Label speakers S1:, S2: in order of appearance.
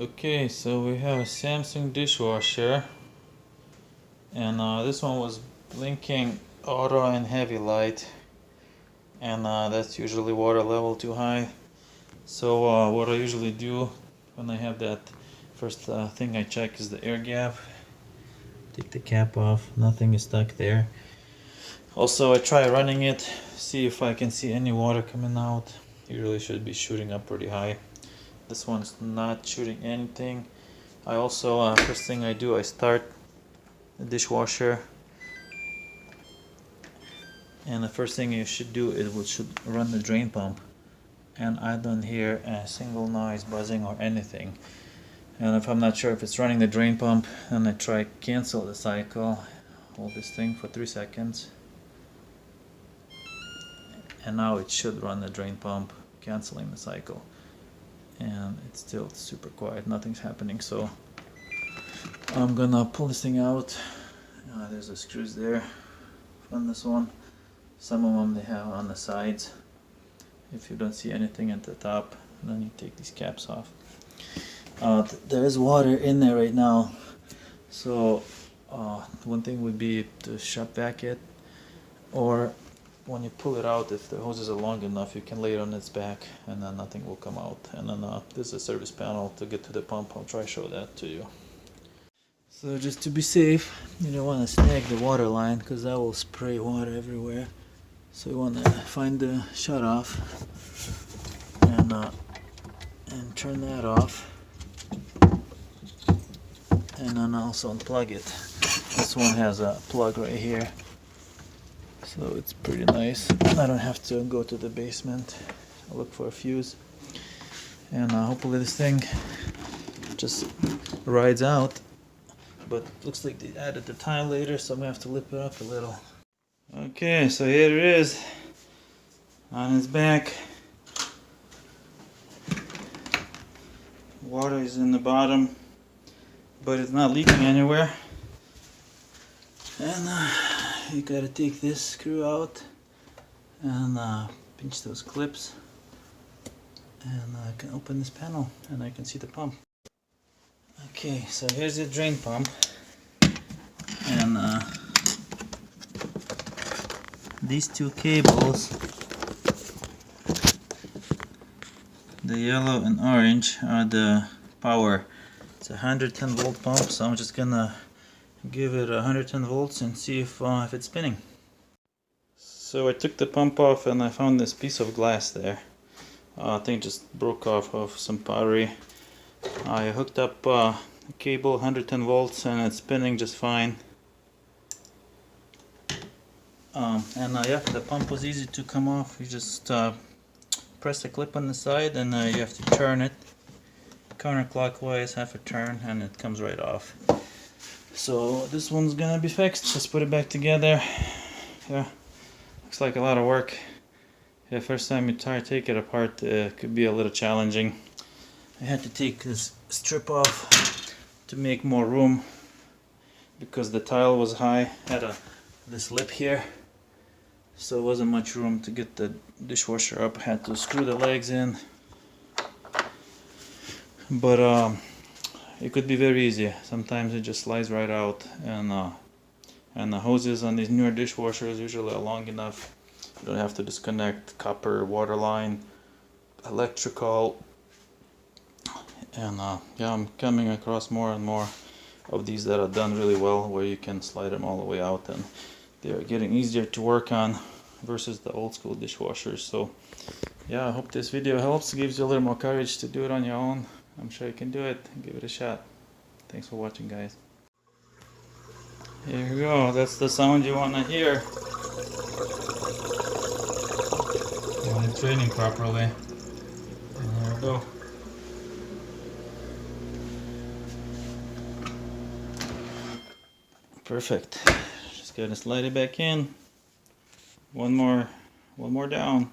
S1: Okay, so we have a Samsung dishwasher, and this one was blinking auto and heavy light, and that's usually water level too high. So what I usually do when I have that, first thing I check is the air gap. Take the cap off, nothing is stuck there. Also I try running it, see if I can see any water coming out. Usually should be shooting up pretty high. This one's not shooting anything. I also, first thing I do, I start the dishwasher, and the first thing you should do is should run the drain pump, and I don't hear a single noise, buzzing or anything. And if I'm not sure if it's running the drain pump, then I try cancel the cycle, hold this thing for 3 seconds, and now it should run the drain pump, canceling the cycle. And it's still super quiet, nothing's happening. So I'm gonna pull this thing out. There's the screws there on this one. Some of them they have on the sides. If you don't see anything at the top, then you take these caps off. There is water in there right now, so one thing would be to shut back it, or when you pull it out, if the hoses are long enough, you can lay it on its back and then nothing will come out. And then this is a service panel to get to the pump. I'll try to show that to you. So just to be safe, you don't want to snag the water line because that will spray water everywhere. So you want to find the shut off and turn that off, and then also unplug it. This one has a plug right here, so it's pretty nice. I don't have to go to the basement, I'll look for a fuse, and hopefully this thing just rides out. But looks like they added the tile later, so I'm gonna have to lip it up a little. Okay, so here it is on its back. Water is in the bottom, but it's not leaking anywhere. And you gotta take this screw out and pinch those clips, and I can open this panel and I can see the pump. Okay, so here's the drain pump, and these two cables, the yellow and orange, are the power. It's a 110 volt pump, so I'm just gonna give it 110 volts and see if it's spinning. So I took the pump off and I found this piece of glass there. I think it just broke off of some pottery. I hooked up a cable, 110 volts, and it's spinning just fine. Yeah, the pump was easy to come off. You just press the clip on the side, and you have to turn it counterclockwise, half a turn, and it comes right off. So this one's gonna be fixed. Just put it back together. Yeah, looks like a lot of work. Yeah, first time you try to take it apart, it could be a little challenging. I had to take this strip off to make more room because the tile was high. Had this lip here, so it wasn't much room to get the dishwasher up. Had to screw the legs in, but it could be very easy. Sometimes it just slides right out, and the hoses on these newer dishwashers usually are long enough. You don't have to disconnect copper water line, electrical. And yeah, I'm coming across more and more of these that are done really well, where you can slide them all the way out, and they're getting easier to work on versus the old school dishwashers. So yeah, I hope this video helps, gives you a little more courage to do it on your own. I'm sure you can do it. Give it a shot. Thanks for watching, guys. Here we go. That's the sound you want to hear when it's draining properly. And there we go. Perfect. Just gotta slide it back in. One more down.